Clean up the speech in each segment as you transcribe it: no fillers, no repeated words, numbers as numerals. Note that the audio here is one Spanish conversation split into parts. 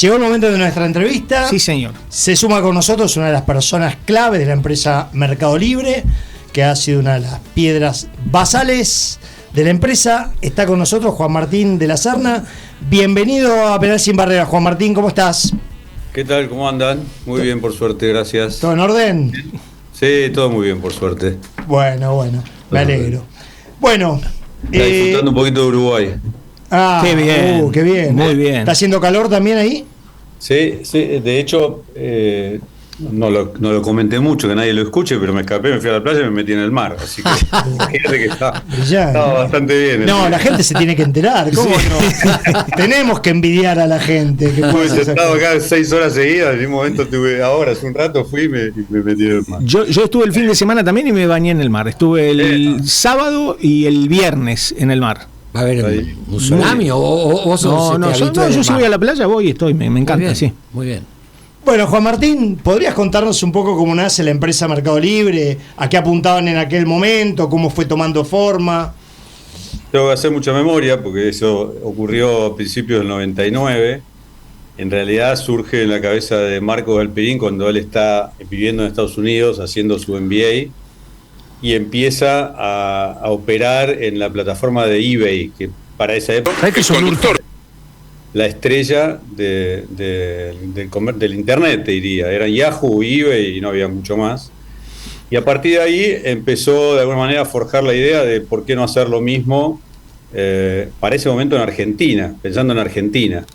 Llegó el momento de nuestra entrevista. Sí, señor. Se suma con nosotros una de las personas clave de la empresa Mercado Libre, que ha sido una de las piedras basales de la empresa. Está con nosotros Juan Martín de la Serna. Bienvenido a Penal Sin Barreras. Juan Martín, ¿cómo estás? ¿Qué tal? ¿Cómo andan? Muy bien, por suerte, gracias. ¿Todo en orden? Sí, todo muy bien, por suerte. Bueno, me alegro. Bueno. Está disfrutando un poquito de Uruguay. Qué bien. Qué bien. Muy bien. ¿Está haciendo calor también ahí? Sí, de hecho, no lo comenté mucho, que nadie lo escuche, pero me escapé, me fui a la playa y me metí en el mar. Así que fíjate que estaba bastante bien. No, la gente se tiene que enterar. ¿Cómo no? Tenemos que envidiar a la gente. He estado acá 6 horas seguidas, en un momento hace un rato fui y me metí en el mar. Yo estuve el fin de semana también y me bañé en el mar. Estuve el sábado y el viernes en el mar. A ver, ¿un tsunami o vos sos No, yo sí voy a la playa, voy y estoy, me encanta, bien, sí. Muy bien. Bueno, Juan Martín, ¿podrías contarnos un poco cómo nace la empresa Mercado Libre? ¿A qué apuntaban en aquel momento? ¿Cómo fue tomando forma? Tengo que hacer mucha memoria porque eso ocurrió a principios del 99. En realidad surge en la cabeza de Marcos Galperín cuando él está viviendo en Estados Unidos haciendo su MBA y empieza a operar en la plataforma de eBay, que para esa época Es conductor. La estrella del internet, te diría. Eran Yahoo, eBay y no había mucho más. Y a partir de ahí empezó de alguna manera a forjar la idea de por qué no hacer lo mismo para ese momento en Argentina, pensando en Argentina.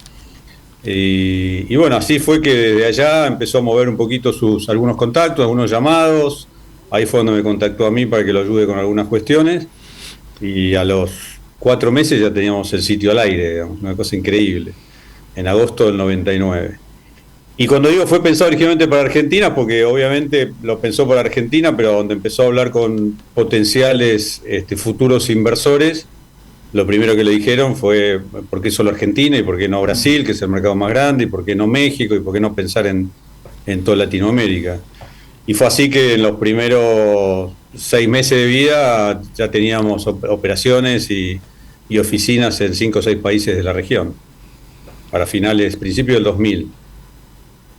Y bueno, así fue que desde allá empezó a mover un poquito algunos contactos, algunos llamados. Ahí fue donde me contactó a mí para que lo ayude con algunas cuestiones. Y a los 4 meses ya teníamos el sitio al aire, digamos, una cosa increíble, en agosto del 99. Y cuando digo fue pensado originalmente para Argentina, porque obviamente lo pensó para Argentina, pero donde empezó a hablar con potenciales futuros inversores, lo primero que le dijeron fue ¿por qué solo Argentina y por qué no Brasil, que es el mercado más grande, y por qué no México, y por qué no pensar en toda Latinoamérica? Y fue así que en los primeros 6 meses de vida ya teníamos operaciones y oficinas en 5 o 6 países de la región, para principios del 2000.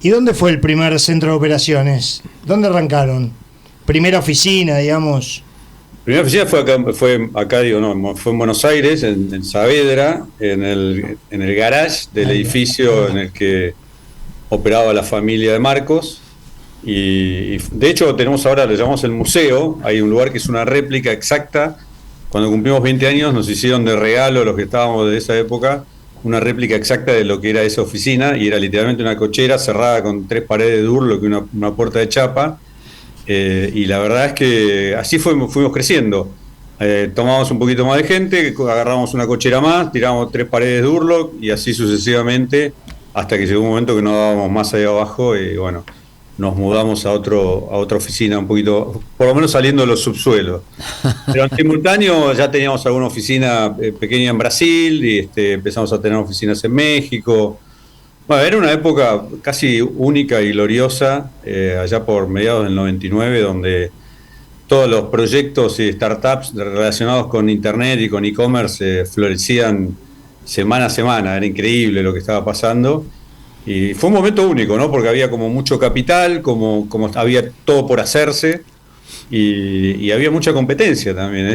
¿Y dónde fue el primer centro de operaciones? ¿Dónde arrancaron? ¿Primera oficina, digamos? Primera oficina fue en Buenos Aires, en Saavedra, en el garage del edificio en el que operaba la familia de Marcos. Y de hecho tenemos ahora, le llamamos el museo, hay un lugar que es una réplica exacta. Cuando cumplimos 20 años nos hicieron de regalo los que estábamos de esa época una réplica exacta de lo que era esa oficina, y era literalmente una cochera cerrada con 3 paredes de durlo y una puerta de chapa, y la verdad es que así fuimos creciendo. Tomamos un poquito más de gente, agarramos una cochera más, tiramos 3 paredes de durlo y así sucesivamente hasta que llegó un momento que no dábamos más allá abajo y bueno, nos mudamos a otra oficina un poquito, por lo menos saliendo de los subsuelos. Pero en simultáneo ya teníamos alguna oficina pequeña en Brasil y empezamos a tener oficinas en México. Bueno, era una época casi única y gloriosa, allá por mediados del 99, donde todos los proyectos y startups relacionados con Internet y con e-commerce florecían semana a semana. Era increíble lo que estaba pasando. Y fue un momento único, ¿no? Porque había como mucho capital, como había todo por hacerse y había mucha competencia también.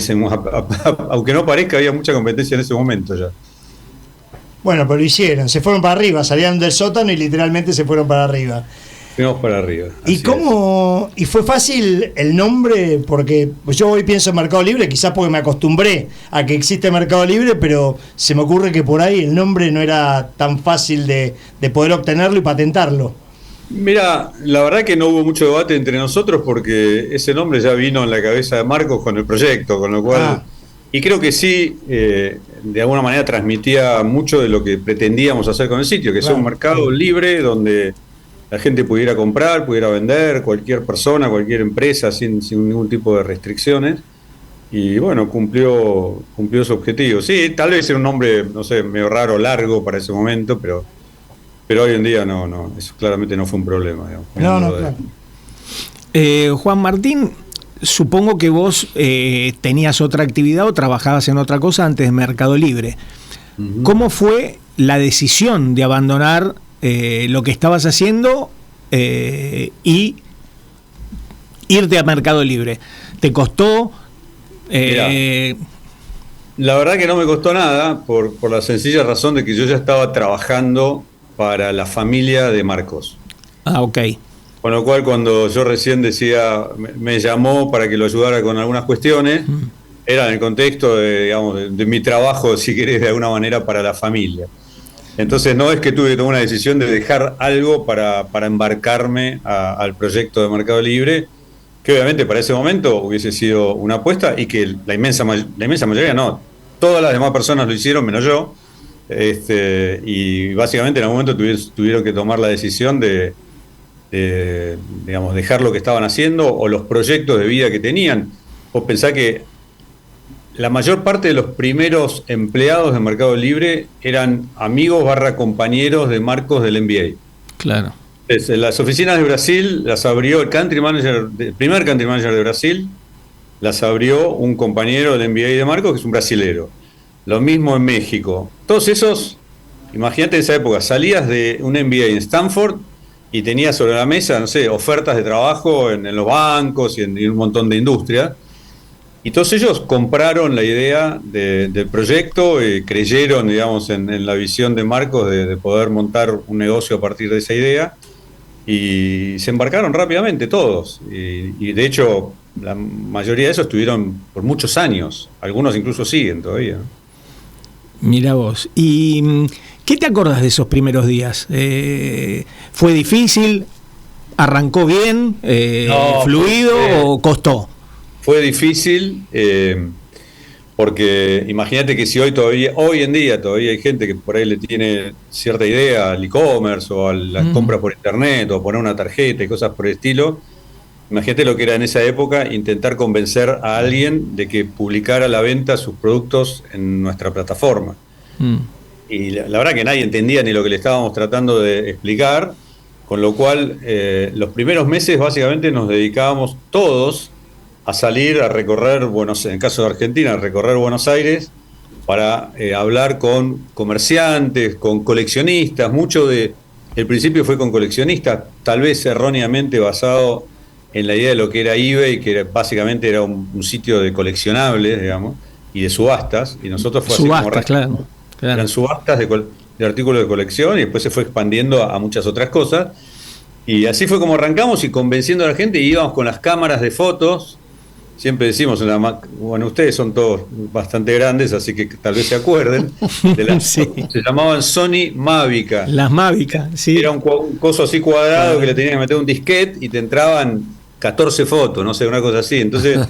Aunque no parezca, había mucha competencia en ese momento ya. Bueno, pero lo hicieron, se fueron para arriba, salieron del sótano y literalmente se fueron para arriba. Fuimos para arriba. ¿Y fue fácil el nombre? Porque yo hoy pienso en Mercado Libre, quizás porque me acostumbré a que existe Mercado Libre, pero se me ocurre que por ahí el nombre no era tan fácil de poder obtenerlo y patentarlo. Mira, la verdad que no hubo mucho debate entre nosotros porque ese nombre ya vino en la cabeza de Marcos con el proyecto, con lo cual... Y creo que sí, de alguna manera transmitía mucho de lo que pretendíamos hacer con el sitio, que sea un mercado libre donde la gente pudiera comprar, pudiera vender, cualquier persona, cualquier empresa, sin ningún tipo de restricciones. Y bueno, cumplió su objetivo. Sí, tal vez era un nombre, no sé, medio raro, largo para ese momento, pero hoy en día no, eso claramente no fue un problema. Digamos, claro. Juan Martín, supongo que vos tenías otra actividad o trabajabas en otra cosa antes de Mercado Libre. Uh-huh. ¿Cómo fue la decisión de abandonar lo que estabas haciendo y irte a Mercado Libre. ¿Te costó? La verdad que no me costó nada, por la sencilla razón de que yo ya estaba trabajando para la familia de Marcos. Ah, ok. Con lo cual, cuando yo recién decía, me llamó para que lo ayudara con algunas cuestiones, era en el contexto de mi trabajo, si querés, de alguna manera para la familia. Entonces no es que tuve que tomar una decisión de dejar algo para embarcarme al proyecto de Mercado Libre, que obviamente para ese momento hubiese sido una apuesta y que la inmensa mayoría no. Todas las demás personas lo hicieron, menos yo. Y básicamente en algún momento tuvieron que tomar la decisión de dejar lo que estaban haciendo o los proyectos de vida que tenían. Vos pensá que la mayor parte de los primeros empleados de Mercado Libre eran amigos / compañeros de Marcos del NBA. Claro. Las oficinas de Brasil las abrió el primer country manager de Brasil, las abrió un compañero del NBA de Marcos, que es un brasilero. Lo mismo en México. Todos esos, imagínate en esa época, salías de un MBA en Stanford y tenías sobre la mesa, no sé, ofertas de trabajo en los bancos y en un montón de industrias. Y todos ellos compraron la idea del proyecto y creyeron, digamos, en la visión de Marcos de poder montar un negocio a partir de esa idea. Y se embarcaron rápidamente todos. Y de hecho, la mayoría de esos estuvieron por muchos años. Algunos incluso siguen todavía. Mira vos. ¿Y qué te acordás de esos primeros días? ¿Fue difícil? ¿Arrancó bien? ¿Fluido o costó? Fue difícil, porque imagínate que si hoy en día todavía hay gente que por ahí le tiene cierta idea al e-commerce o a las compras por internet o a poner una tarjeta y cosas por el estilo, imagínate lo que era en esa época intentar convencer a alguien de que publicara a la venta sus productos en nuestra plataforma. Y la verdad que nadie entendía ni lo que le estábamos tratando de explicar, con lo cual los primeros meses básicamente nos dedicábamos todos a salir a recorrer, en el caso de Argentina, a recorrer Buenos Aires para hablar con comerciantes, con coleccionistas. Mucho del principio fue con coleccionistas, tal vez erróneamente basado en la idea de lo que era eBay, que básicamente era un sitio de coleccionables, digamos, y de subastas. Y nosotros fue subastas, así como claro. Eran subastas de artículos de colección y después se fue expandiendo a muchas otras cosas. Y así fue como arrancamos y convenciendo a la gente, y íbamos con las cámaras de fotos. Siempre decimos, ustedes son todos bastante grandes, así que tal vez se acuerden. Sí. Se llamaban Sony Mavica. Las Mavica, sí. Era un coso así cuadrado que le tenías que meter un disquete y te entraban 14 fotos, no sé, una cosa así. Entonces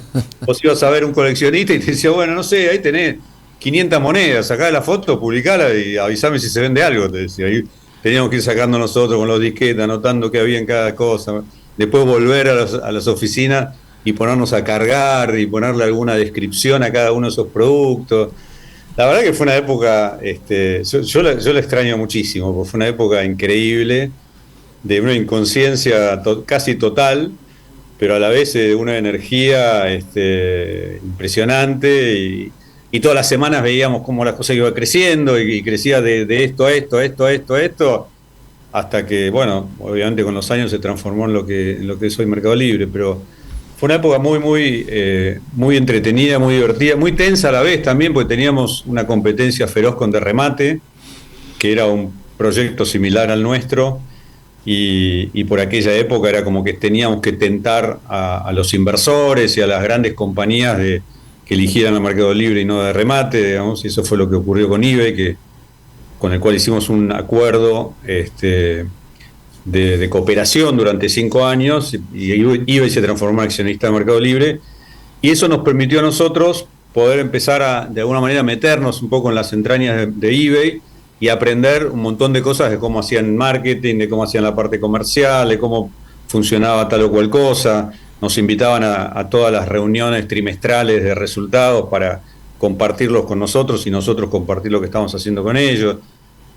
vos ibas a ver un coleccionista y te decía, no sé, ahí tenés 500 monedas, sacá la foto, publicala y avísame si se vende algo, te decía. Ahí teníamos que ir sacando nosotros con los disquetes, anotando qué había en cada cosa. Después volver a las oficinas y ponernos a cargar y ponerle alguna descripción a cada uno de esos productos. La verdad que fue una época, yo la extraño muchísimo, porque fue una época increíble, de una inconsciencia casi total, pero a la vez de una energía impresionante, y todas las semanas veíamos cómo la cosa iba creciendo y crecía de esto a esto, hasta que, obviamente con los años se transformó en lo que es hoy Mercado Libre, pero fue una época muy entretenida, muy divertida, muy tensa a la vez también, porque teníamos una competencia feroz con Derremate, que era un proyecto similar al nuestro, y por aquella época era como que teníamos que tentar a los inversores y a las grandes compañías que eligieran a Mercado Libre y no Derremate, digamos, y eso fue lo que ocurrió con eBay, con el cual hicimos un acuerdo de cooperación durante 5 años, y eBay se transformó en accionista de Mercado Libre, y eso nos permitió a nosotros poder empezar de alguna manera meternos un poco en las entrañas de eBay y aprender un montón de cosas de cómo hacían marketing, de cómo hacían la parte comercial, de cómo funcionaba tal o cual cosa. Nos invitaban a todas las reuniones trimestrales de resultados para compartirlos con nosotros y nosotros compartir lo que estamos haciendo con ellos.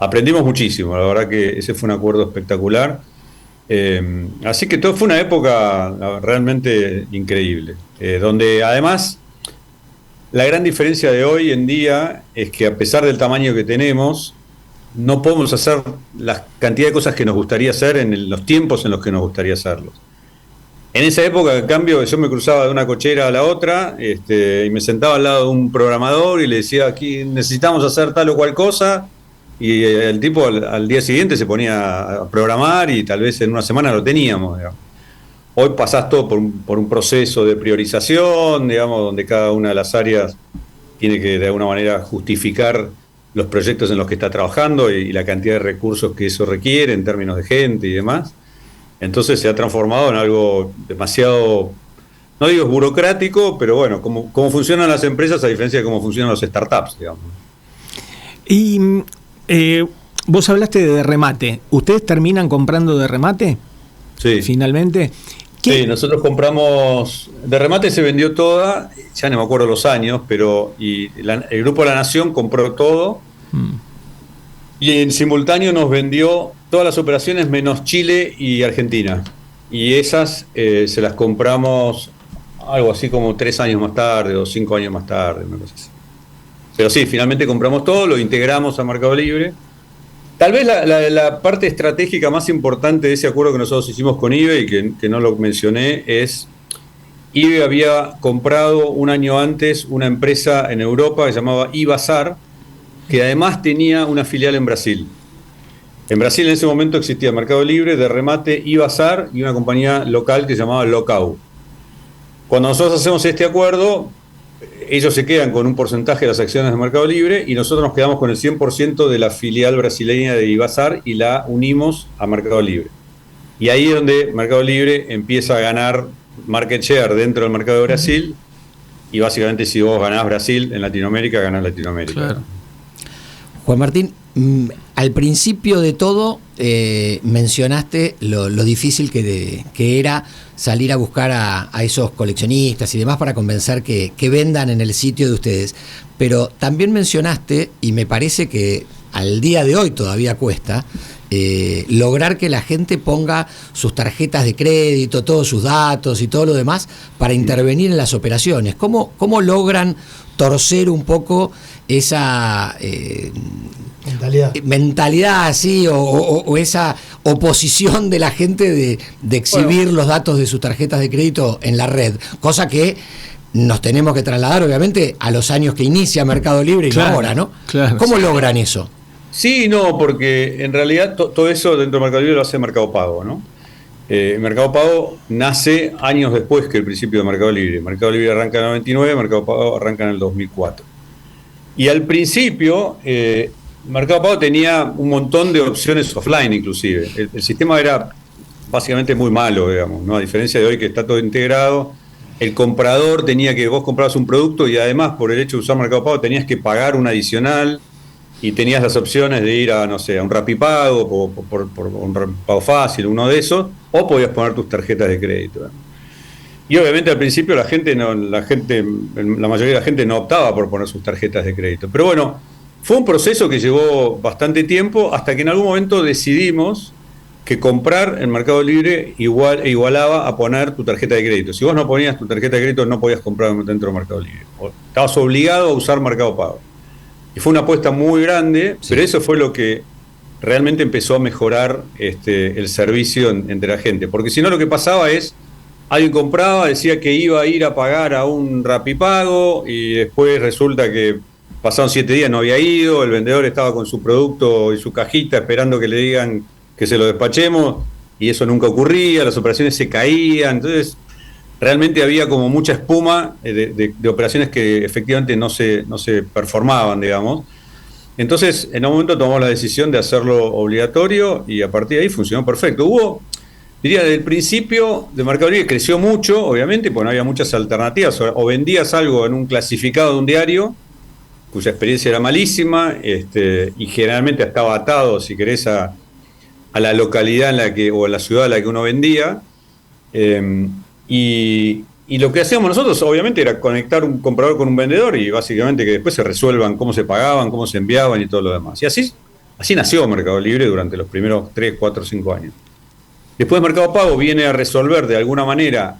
Aprendimos muchísimo, la verdad que ese fue un acuerdo espectacular. Así que todo fue una época realmente increíble, donde además la gran diferencia de hoy en día es que, a pesar del tamaño que tenemos, no podemos hacer la cantidad de cosas que nos gustaría hacer en los tiempos en los que nos gustaría hacerlos. En esa época, en cambio, yo me cruzaba de una cochera a la otra y me sentaba al lado de un programador y le decía, aquí necesitamos hacer tal o cual cosa, y el tipo al día siguiente se ponía a programar y tal vez en una semana lo teníamos, digamos. Hoy pasás todo por un proceso de priorización, digamos, donde cada una de las áreas tiene que de alguna manera justificar los proyectos en los que está trabajando y la cantidad de recursos que eso requiere en términos de gente y demás. Entonces se ha transformado en algo demasiado, no digo burocrático, pero bueno, como funcionan las empresas a diferencia de cómo funcionan los startups, digamos. Y vos hablaste de remate. ¿Ustedes terminan comprando de remate? Sí. Finalmente. Sí, nosotros compramos, de remate se vendió toda, ya no me acuerdo los años, pero el Grupo La Nación compró todo. Y en simultáneo nos vendió todas las operaciones menos Chile y Argentina. Y esas se las compramos algo así como 3 años más tarde o 5 años más tarde, una cosa así. Pero sí, finalmente compramos todo, lo integramos a Mercado Libre. Tal vez la parte estratégica más importante de ese acuerdo que nosotros hicimos con eBay, que no lo mencioné, es eBay había comprado un año antes una empresa en Europa que se llamaba eBazar, que además tenía una filial en Brasil. En Brasil en ese momento existía Mercado Libre, de remate, eBazar y una compañía local que se llamaba Locau. Cuando nosotros hacemos este acuerdo, ellos se quedan con un porcentaje de las acciones de Mercado Libre y nosotros nos quedamos con el 100% de la filial brasileña de eBazar y la unimos a Mercado Libre. Y ahí es donde Mercado Libre empieza a ganar market share dentro del mercado de Brasil y básicamente si vos ganás Brasil en Latinoamérica, ganás Latinoamérica. Claro. Juan Martín, al principio de todo mencionaste lo difícil que era salir a buscar a esos coleccionistas y demás para convencer que vendan en el sitio de ustedes. Pero también mencionaste, y me parece que al día de hoy todavía cuesta, lograr que la gente ponga sus tarjetas de crédito, todos sus datos y todo lo demás para intervenir en las operaciones. ¿Cómo logran torcer un poco esa mentalidad así o esa oposición de la gente de exhibir los datos de sus tarjetas de crédito en la red? Cosa que nos tenemos que trasladar obviamente a los años que inicia Mercado Libre y no ahora, ¿no? Claro, ¿Cómo logran eso? Sí, no, porque en realidad todo eso dentro de Mercado Libre lo hace Mercado Pago, ¿no? Mercado Pago nace años después que el principio de Mercado Libre. Mercado Libre arranca en el 99, Mercado Pago arranca en el 2004. Y al principio, Mercado Pago tenía un montón de opciones offline inclusive. El sistema era básicamente muy malo, digamos, ¿no? A diferencia de hoy que está todo integrado, el comprador tenía que, vos comprabas un producto y además por el hecho de usar Mercado Pago tenías que pagar un adicional y tenías las opciones de ir a, no sé, a un Rapipago o por un Rapipago Fácil, uno de esos, o podías poner tus tarjetas de crédito, ¿no? Y obviamente al principio la mayoría de la gente no optaba por poner sus tarjetas de crédito. Pero bueno, fue un proceso que llevó bastante tiempo hasta que en algún momento decidimos que comprar en Mercado Libre igualaba a poner tu tarjeta de crédito. Si vos no ponías tu tarjeta de crédito no podías comprar dentro de Mercado Libre. Estabas obligado a usar Mercado Pago. Y fue una apuesta muy grande, sí. Pero eso fue lo que realmente empezó a mejorar el servicio entre la gente. Porque si no lo que pasaba es, alguien compraba, decía que iba a ir a pagar a un Rapipago y después resulta que pasaron 7 días, no había ido, el vendedor estaba con su producto y su cajita esperando que le digan que se lo despachemos y eso nunca ocurría, las operaciones se caían, entonces realmente había como mucha espuma de operaciones que efectivamente no se performaban, digamos. Entonces en un momento tomamos la decisión de hacerlo obligatorio y a partir de ahí funcionó perfecto. Diría, desde el principio de Mercado Libre creció mucho, obviamente, porque no había muchas alternativas. O vendías algo en un clasificado de un diario, cuya experiencia era malísima, y generalmente estaba atado, si querés, a la localidad o a la ciudad en la que uno vendía. Y lo que hacíamos nosotros, obviamente, era conectar un comprador con un vendedor y básicamente que después se resuelvan cómo se pagaban, cómo se enviaban y todo lo demás. Y así nació Mercado Libre durante los primeros 3, 4, 5 años. Después Mercado Pago viene a resolver de alguna manera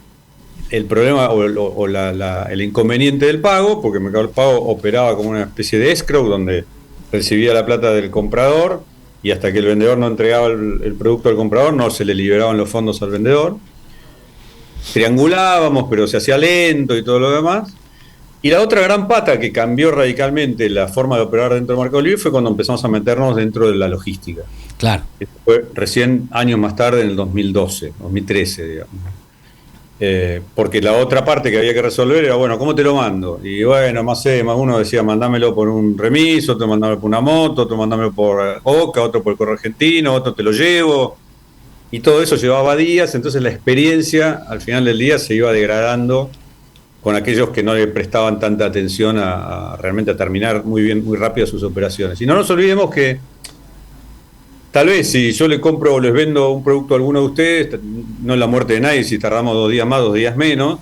el problema o el inconveniente del pago, porque Mercado Pago operaba como una especie de escrow donde recibía la plata del comprador y hasta que el vendedor no entregaba el producto al comprador no se le liberaban los fondos al vendedor. Triangulábamos, pero se hacía lento y todo lo demás. Y la otra gran pata que cambió radicalmente la forma de operar dentro de Mercado Libre fue cuando empezamos a meternos dentro de la logística. Claro. Esto fue recién años más tarde, en el 2012, 2013, digamos. Porque la otra parte que había que resolver era, bueno, ¿cómo te lo mando? Y bueno, más uno decía, mandámelo por un remis, otro mandámelo por una moto, otro mandámelo por Oca, otro por el correo argentino, otro te lo llevo. Y todo eso llevaba días, entonces la experiencia al final del día se iba degradando con aquellos que no le prestaban tanta atención a realmente a terminar muy bien, muy rápido sus operaciones. Y no nos olvidemos que tal vez si yo le compro o les vendo un producto a alguno de ustedes, no es la muerte de nadie si tardamos 2 días más, 2 días menos,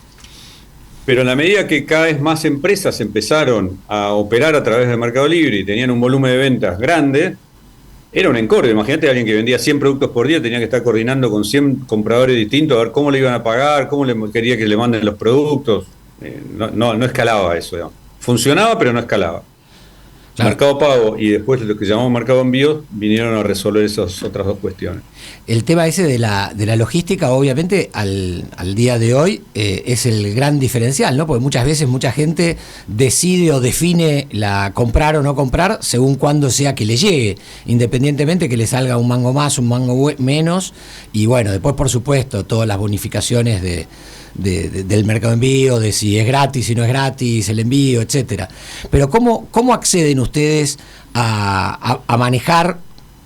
pero en la medida que cada vez más empresas empezaron a operar a través de Mercado Libre y tenían un volumen de ventas grande, era un engorde. Imagínate a alguien que vendía 100 productos por día, tenía que estar coordinando con 100 compradores distintos, a ver cómo le iban a pagar, cómo le quería que le manden los productos. No escalaba eso, digamos. Funcionaba, pero no escalaba. Claro. Mercado Pago y después lo que llamamos Mercado Envíos vinieron a resolver esas otras dos cuestiones. El tema ese de la logística, obviamente, al día de hoy es el gran diferencial, ¿no? Porque muchas veces mucha gente decide o define la comprar o no comprar según cuándo sea que le llegue, independientemente que le salga un mango más, un mango menos, y bueno, después por supuesto todas las bonificaciones del mercado envío, de si es gratis, si no es gratis, el envío, etcétera. Pero ¿cómo acceden ustedes a manejar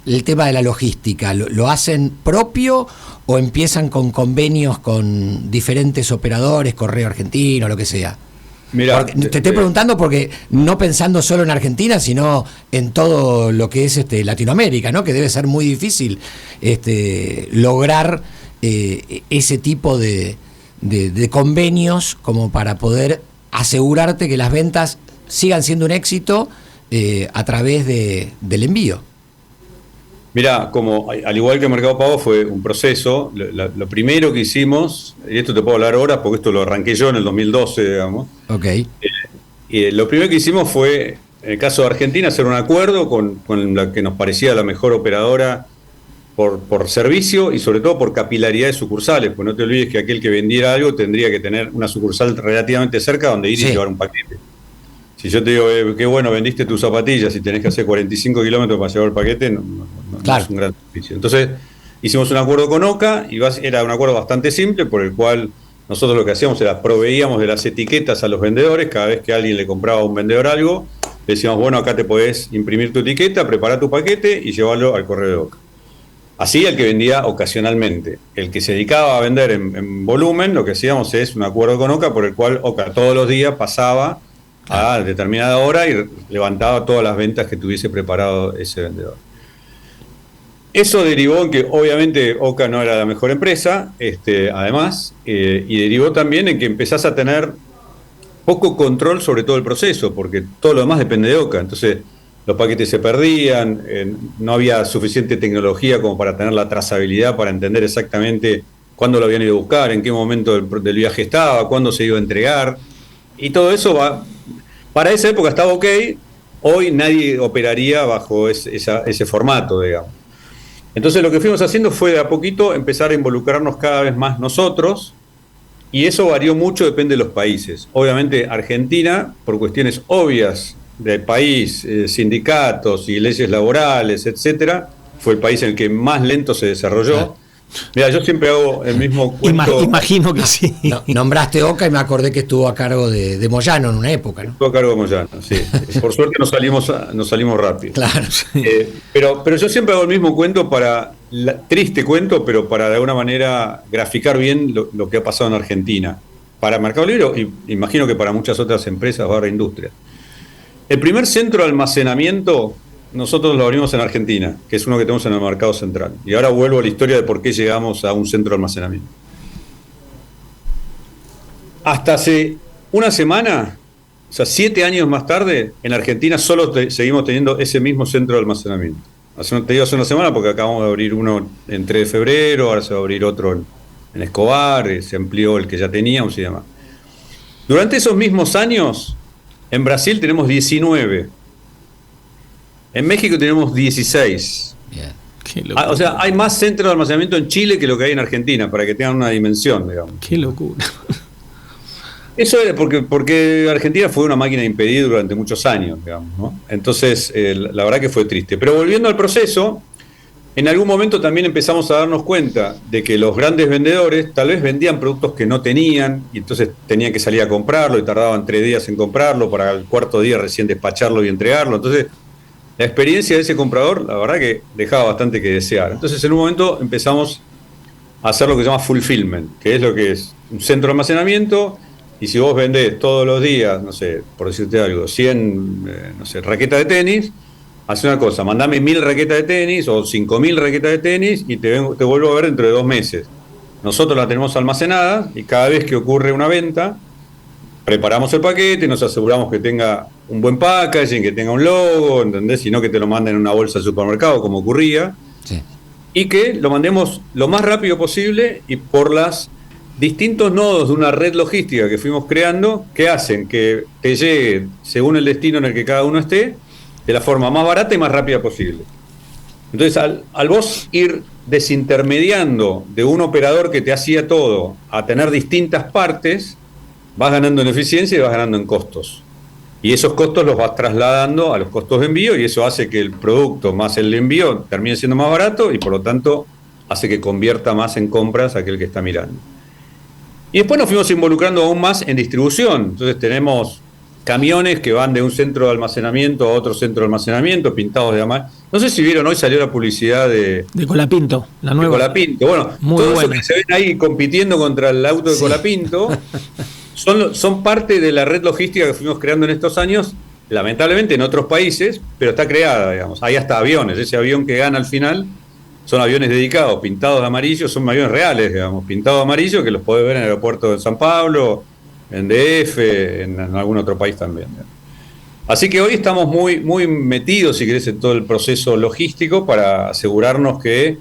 el tema de la logística? ¿Lo hacen propio o empiezan con convenios con diferentes operadores, Correo Argentino, lo que sea? Mirá, te estoy preguntando porque no pensando solo en Argentina, sino en todo lo que es Latinoamérica, ¿no? Que debe ser muy difícil lograr ese tipo de convenios como para poder asegurarte que las ventas sigan siendo un éxito a través del envío. Mirá, como al igual que Mercado Pago fue un proceso, lo primero que hicimos, y esto te puedo hablar ahora porque esto lo arranqué yo en el 2012, digamos. Ok. Lo primero que hicimos fue, en el caso de Argentina, hacer un acuerdo con la que nos parecía la mejor operadora por servicio y sobre todo por capilaridad de sucursales, pues no te olvides que aquel que vendiera algo tendría que tener una sucursal relativamente cerca donde ir y llevar un paquete. Si yo te digo, qué bueno, vendiste tus zapatillas y tenés que hacer 45 kilómetros para llevar el paquete, claro, no es un gran servicio. Entonces, hicimos un acuerdo con Oca y era un acuerdo bastante simple por el cual nosotros lo que hacíamos era proveíamos de las etiquetas a los vendedores. Cada vez que alguien le compraba a un vendedor algo, le decíamos, bueno, acá te podés imprimir tu etiqueta, preparar tu paquete y llevarlo al correo de Oca. Así el que vendía ocasionalmente. El que se dedicaba a vender en volumen, lo que hacíamos es un acuerdo con Oca por el cual Oca todos los días pasaba a determinada hora y levantaba todas las ventas que tuviese preparado ese vendedor. Eso derivó en que obviamente Oca no era la mejor empresa, además, y derivó también en que empezás a tener poco control sobre todo el proceso, porque todo lo demás depende de Oca. Entonces los paquetes se perdían, no había suficiente tecnología como para tener la trazabilidad, para entender exactamente cuándo lo habían ido a buscar, en qué momento del viaje estaba, cuándo se iba a entregar, y todo eso para esa época estaba ok. Hoy nadie operaría bajo ese formato, digamos. Entonces lo que fuimos haciendo fue de a poquito empezar a involucrarnos cada vez más nosotros, y eso varió mucho, depende de los países. Obviamente Argentina, por cuestiones obvias del país, sindicatos y leyes laborales, etcétera, fue el país en el que más lento se desarrolló. Mira, yo siempre hago el mismo cuento. Imagino que sí. Nombraste Oca y me acordé que estuvo a cargo de Moyano en una época, ¿no? Estuvo a cargo de Moyano, sí. Por suerte nos salimos rápido. Claro. Sí. Pero yo siempre hago el mismo cuento triste cuento, pero para de alguna manera graficar bien lo que ha pasado en Argentina. Para Mercado Libre, y imagino que para muchas otras empresas / industrias. El primer centro de almacenamiento nosotros lo abrimos en Argentina, que es uno que tenemos en el Mercado Central. Y ahora vuelvo a la historia de por qué llegamos a un centro de almacenamiento. Hasta hace una semana, o sea, 7 años más tarde, en Argentina solo seguimos teniendo ese mismo centro de almacenamiento. Te digo hace una semana porque acabamos de abrir uno en 3 de febrero, ahora se va a abrir otro en Escobar, se amplió el que ya teníamos y demás. Durante esos mismos años, en Brasil tenemos 19. En México tenemos 16. Bien. O sea, hay más centros de almacenamiento en Chile que lo que hay en Argentina, para que tengan una dimensión, digamos. Qué locura. Eso era porque Argentina fue una máquina de impedir durante muchos años, digamos, ¿no? Entonces, la verdad que fue triste. Pero volviendo al proceso, en algún momento también empezamos a darnos cuenta de que los grandes vendedores tal vez vendían productos que no tenían y entonces tenían que salir a comprarlo y tardaban 3 días en comprarlo para el cuarto día recién despacharlo y entregarlo. Entonces, la experiencia de ese comprador, la verdad que dejaba bastante que desear. Entonces, en un momento empezamos a hacer lo que se llama fulfillment, que es lo que es un centro de almacenamiento. Y si vos vendés todos los días, no sé, por decirte algo, 100 raquetas de tenis, hace una cosa, mandame 1000 raquetas de tenis o 5000 raquetas de tenis y te vuelvo a ver dentro de 2 meses. Nosotros la tenemos almacenada y cada vez que ocurre una venta, preparamos el paquete, nos aseguramos que tenga un buen packaging, que tenga un logo, ¿entendés? Si no, que te lo manden en una bolsa de supermercado, como ocurría. Sí. Y que lo mandemos lo más rápido posible y por las distintos nodos de una red logística que fuimos creando que hacen que te llegue según el destino en el que cada uno esté de la forma más barata y más rápida posible. Entonces al vos ir desintermediando de un operador que te hacía todo a tener distintas partes, vas ganando en eficiencia y vas ganando en costos. Y esos costos los vas trasladando a los costos de envío y eso hace que el producto más el envío termine siendo más barato y por lo tanto hace que convierta más en compras aquel que está mirando. Y después nos fuimos involucrando aún más en distribución. Entonces tenemos camiones que van de un centro de almacenamiento a otro centro de almacenamiento, pintados de amarillo. No sé si vieron, hoy salió la publicidad de Colapinto, la nueva. De Colapinto. Bueno, muy todos buena. esos que se ven ahí compitiendo contra el auto de Colapinto son parte de la red logística que fuimos creando en estos años, lamentablemente en otros países, pero está creada, digamos. Hay hasta aviones. Ese avión que gana al final son aviones dedicados, pintados de amarillo, son aviones reales, digamos, pintados de amarillo, que los podés ver en el aeropuerto de San Pablo, en DF, en algún otro país también. Así que hoy estamos muy, muy metidos, si querés, en todo el proceso logístico para asegurarnos que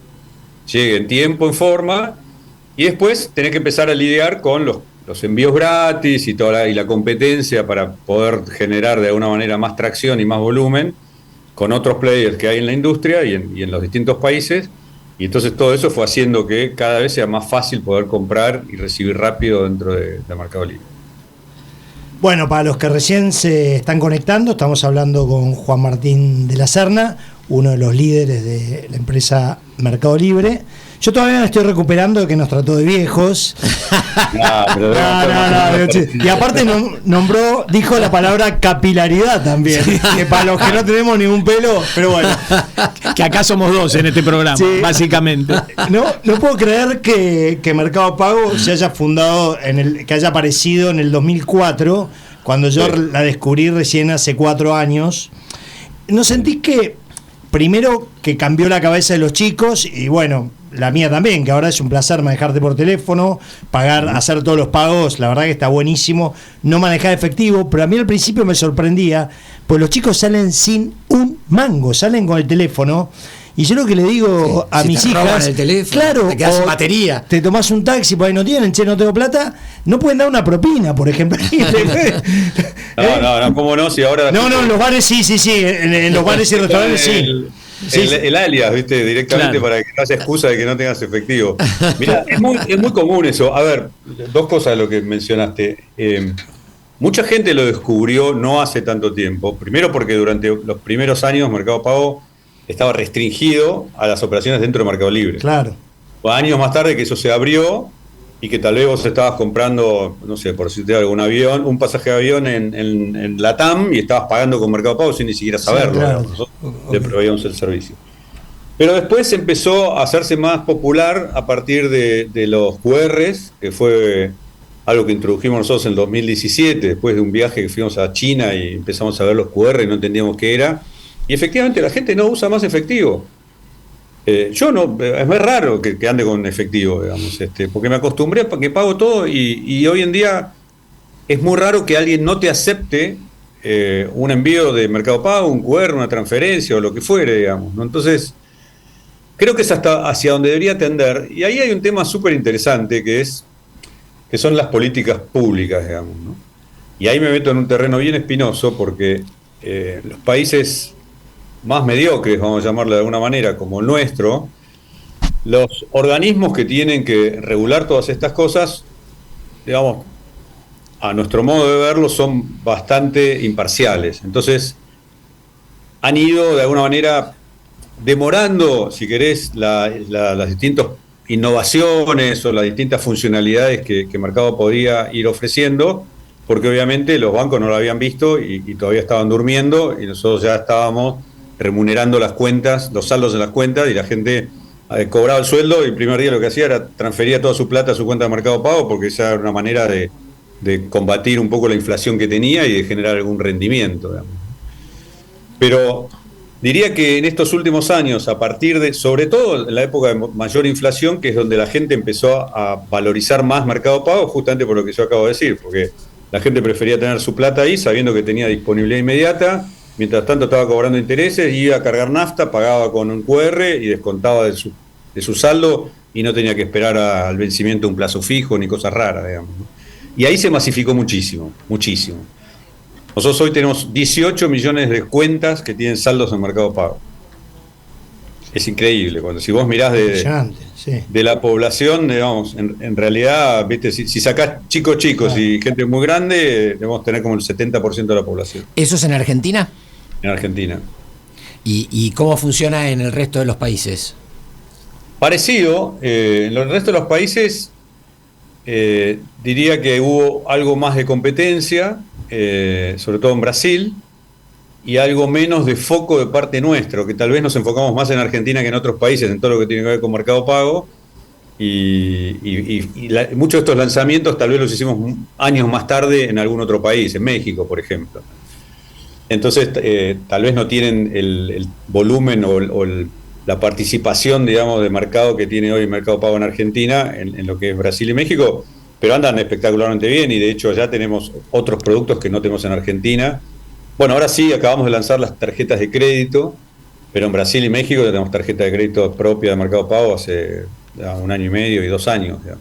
llegue en tiempo, en forma, y después tenés que empezar a lidiar con los envíos gratis y la competencia para poder generar de alguna manera más tracción y más volumen con otros players que hay en la industria y en los distintos países. Y entonces todo eso fue haciendo que cada vez sea más fácil poder comprar y recibir rápido dentro de Mercado Libre. Bueno, para los que recién se están conectando, estamos hablando con Juan Martín de la Serna, uno de los líderes de la empresa Mercado Libre. Yo todavía me estoy recuperando de que nos trató de viejos. No. Y aparte dijo la palabra capilaridad también, que para los que no tenemos ningún pelo, pero bueno. Que acá somos 2 en este programa, sí, básicamente. No puedo creer que Mercado Pago se haya fundado, que haya aparecido en el 2004, cuando yo la descubrí recién hace 4 años. ¿No sentís que, primero, que cambió la cabeza de los chicos y bueno, la mía también, que ahora es un placer manejarte por teléfono, hacer todos los pagos, la verdad que está buenísimo, no manejar efectivo, pero a mí al principio me sorprendía, pues los chicos salen sin un mango, salen con el teléfono, y yo lo que le digo a mis hijas, el teléfono, claro, te quedas sin batería, te tomás un taxi, por ahí no tienen, no tengo plata, no pueden dar una propina, por ejemplo. No, ¿cómo no? Si ahora no, en los bares sí, en los bares y restaurantes sí. El alias, ¿viste? Directamente, claro, para que no haya excusa de que no tengas efectivo. Mirá, es muy común eso. A ver, 2 cosas de lo que mencionaste. Mucha gente lo descubrió no hace tanto tiempo. Primero porque durante los primeros años Mercado Pago estaba restringido a las operaciones dentro de Mercado Libre. Claro. Años más tarde que eso se abrió y que tal vez vos estabas comprando, no sé, por decirte algo, un pasaje de avión en LATAM y estabas pagando con Mercado Pago sin ni siquiera saberlo. Sí, claro. Nosotros le proveíamos el servicio. Pero después empezó a hacerse más popular a partir de los QRs, que fue algo que introdujimos nosotros en el 2017, después de un viaje que fuimos a China y empezamos a ver los QR y no entendíamos qué era. Y efectivamente la gente no usa más efectivo. Yo no, es muy raro que ande con efectivo, digamos, porque me acostumbré a que pago todo y hoy en día es muy raro que alguien no te acepte un envío de Mercado Pago, un QR, una transferencia o lo que fuere, digamos, ¿no? Entonces, creo que es hasta hacia donde debería tender. Y ahí hay un tema súper interesante que son las políticas públicas, digamos, ¿no? Y ahí me meto en un terreno bien espinoso porque los países más mediocres, vamos a llamarlo de alguna manera, como el nuestro, los organismos que tienen que regular todas estas cosas, digamos, a nuestro modo de verlo, son bastante imparciales. Entonces, han ido de alguna manera demorando, si querés, las distintas innovaciones o las distintas funcionalidades que Mercado podía ir ofreciendo, porque obviamente los bancos no lo habían visto y todavía estaban durmiendo, y nosotros ya estábamos remunerando las cuentas, los saldos en las cuentas, y la gente cobraba el sueldo y el primer día lo que hacía era transfería toda su plata a su cuenta de Mercado Pago, porque esa era una manera de combatir un poco la inflación que tenía y de generar algún rendimiento, digamos. Pero diría que en estos últimos años, a partir de, sobre todo en la época de mayor inflación, que es donde la gente empezó a valorizar más Mercado Pago, justamente por lo que yo acabo de decir, porque la gente prefería tener su plata ahí sabiendo que tenía disponibilidad inmediata, mientras tanto estaba cobrando intereses, iba a cargar nafta, pagaba con un QR y descontaba de su saldo y no tenía que esperar al vencimiento de un plazo fijo ni cosas raras, digamos. Y ahí se masificó muchísimo, muchísimo. Nosotros hoy tenemos 18 millones de cuentas que tienen saldos en Mercado Pago. Es increíble. Si vos mirás de la población, digamos, en realidad, ¿viste? Si sacás chicos y gente muy grande, debemos tener como el 70% de la población. ¿Eso es en Argentina? En Argentina. ¿Y cómo funciona en el resto de los países? Parecido. En el resto de los países diría que hubo algo más de competencia, sobre todo en Brasil, y algo menos de foco de parte nuestro, que tal vez nos enfocamos más en Argentina que en otros países, en todo lo que tiene que ver con Mercado Pago, y muchos de estos lanzamientos tal vez los hicimos años más tarde en algún otro país, en México, por ejemplo. Entonces, tal vez no tienen el volumen o la participación, digamos, de mercado que tiene hoy Mercado Pago en Argentina, en lo que es Brasil y México, pero andan espectacularmente bien, y de hecho ya tenemos otros productos que no tenemos en Argentina. Bueno, ahora sí, acabamos de lanzar las tarjetas de crédito, pero en Brasil y México ya tenemos tarjeta de crédito propia de Mercado Pago hace ya 1 año y medio y 2 años. Ya.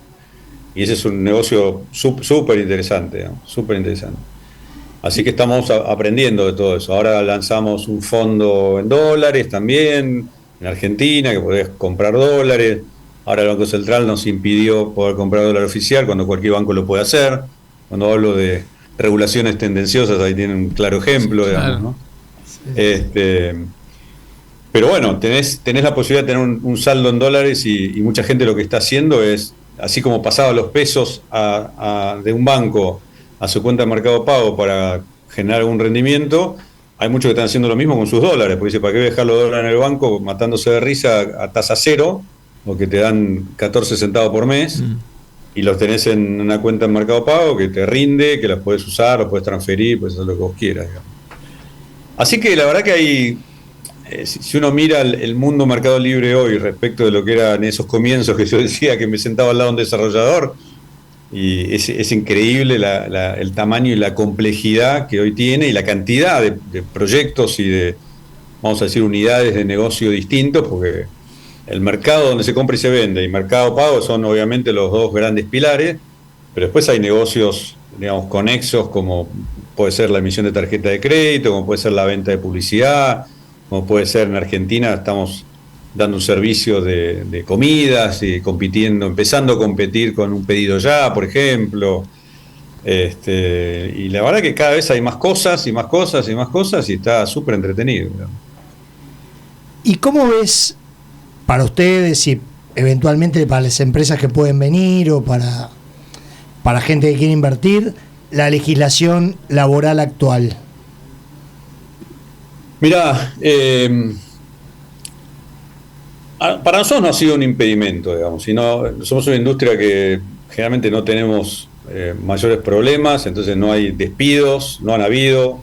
Y ese es un negocio súper interesante, súper interesante. Así que estamos aprendiendo de todo eso. Ahora lanzamos un fondo en dólares también, en Argentina, que podés comprar dólares. Ahora el Banco Central nos impidió poder comprar dólar oficial cuando cualquier banco lo puede hacer. Cuando hablo de regulaciones tendenciosas, ahí tienen un claro ejemplo, digamos, ¿no? Sí. Pero bueno, tenés la posibilidad de tener un saldo en dólares y mucha gente lo que está haciendo es, así como pasaba los pesos de un banco a su cuenta de Mercado Pago para generar algún rendimiento, hay muchos que están haciendo lo mismo con sus dólares, porque dice, ¿para qué dejar los dólares en el banco matándose de risa a tasa cero, o que te dan 14 centavos por mes, y los tenés en una cuenta en Mercado Pago que te rinde, que las puedes usar, los puedes transferir, puedes hacer lo que vos quieras, digamos. Así que la verdad que hay, si uno mira el mundo Mercado Libre hoy respecto de lo que era en esos comienzos que yo decía que me sentaba al lado de un desarrollador, y es increíble el tamaño y la complejidad que hoy tiene y la cantidad de proyectos y de, vamos a decir, unidades de negocio distintos, porque el mercado donde se compra y se vende y Mercado Pago son obviamente los dos grandes pilares, pero después hay negocios, digamos, conexos, como puede ser la emisión de tarjeta de crédito, como puede ser la venta de publicidad, como puede ser en Argentina, estamos dando un servicio de comidas y empezando a competir con un pedido ya, por ejemplo. Y la verdad que cada vez hay más cosas y más cosas y más cosas, y está súper entretenido, digamos. ¿Y cómo ves para ustedes y eventualmente para las empresas que pueden venir o para gente que quiere invertir, la legislación laboral actual? Mirá, para nosotros no ha sido un impedimento, digamos, sino somos una industria que generalmente no tenemos mayores problemas, entonces no hay despidos, no han habido,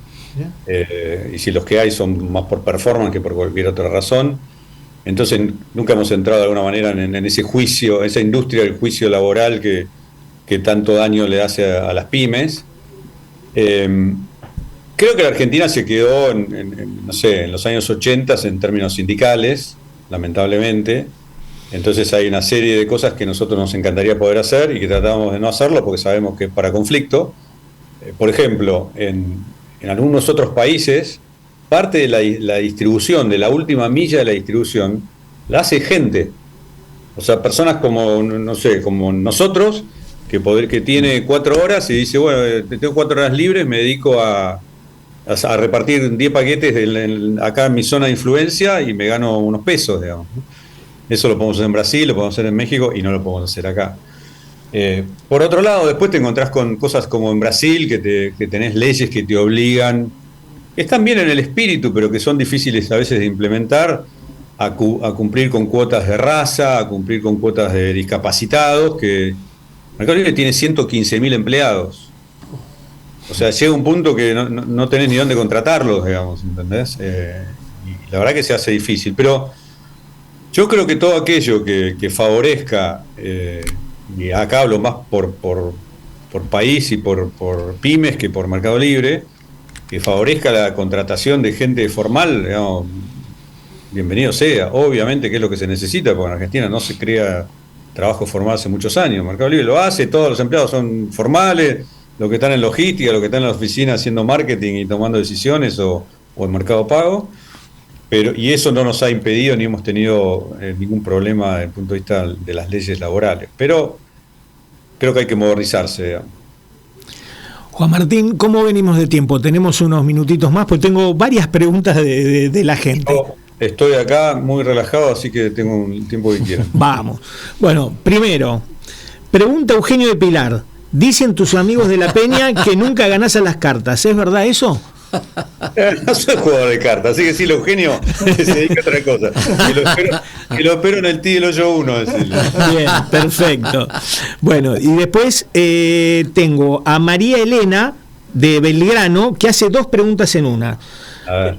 y si los que hay son más por performance que por cualquier otra razón. Entonces nunca hemos entrado de alguna manera en ese juicio, esa industria del juicio laboral que tanto daño le hace a las pymes. Creo que la Argentina se quedó no sé, en los años 80 en términos sindicales, lamentablemente. Entonces hay una serie de cosas que nosotros nos encantaría poder hacer y que tratamos de no hacerlo porque sabemos que es para conflicto. Por ejemplo, en algunos otros países parte de la distribución, de la última milla de la distribución, la hace gente. O sea, personas como, no sé, como nosotros, que tiene 4 horas y dice, bueno, tengo 4 horas libres, me dedico a repartir 10 paquetes acá en mi zona de influencia y me gano unos pesos, digamos. Eso lo podemos hacer en Brasil, lo podemos hacer en México y no lo podemos hacer acá. Por otro lado, después te encontrás con cosas como en Brasil, que tenés leyes que te obligan, que están bien en el espíritu, pero que son difíciles a veces de implementar, a cumplir con cuotas de raza, a cumplir con cuotas de discapacitados, que Mercado Libre tiene 115.000 empleados. O sea, llega un punto que no tenés ni dónde contratarlos, digamos, ¿entendés? Y la verdad que se hace difícil. Pero yo creo que todo aquello que favorezca, y acá hablo más por país y por pymes que por Mercado Libre, que favorezca la contratación de gente formal, digamos, bienvenido sea. Obviamente que es lo que se necesita, porque en Argentina no se crea trabajo formal hace muchos años. Mercado Libre lo hace, todos los empleados son formales, los que están en logística, los que están en la oficina haciendo marketing y tomando decisiones o en Mercado Pago. Y eso no nos ha impedido ni hemos tenido ningún problema desde el punto de vista de las leyes laborales. Pero creo que hay que modernizarse, digamos. Juan Martín, ¿cómo venimos de tiempo? Tenemos unos minutitos más, pues tengo varias preguntas de la gente. Estoy acá muy relajado, así que tengo el tiempo que quiera. Vamos. Bueno, primero, pregunta Eugenio de Pilar. Dicen tus amigos de la Peña que nunca ganás a las cartas. ¿Es verdad eso? No soy jugador de cartas, así que sí, Eugenio se dedica a otra cosa. Que lo espero en el T del hoyo 1. Bien, perfecto. Bueno, y después tengo a María Elena de Belgrano que hace 2 preguntas en una.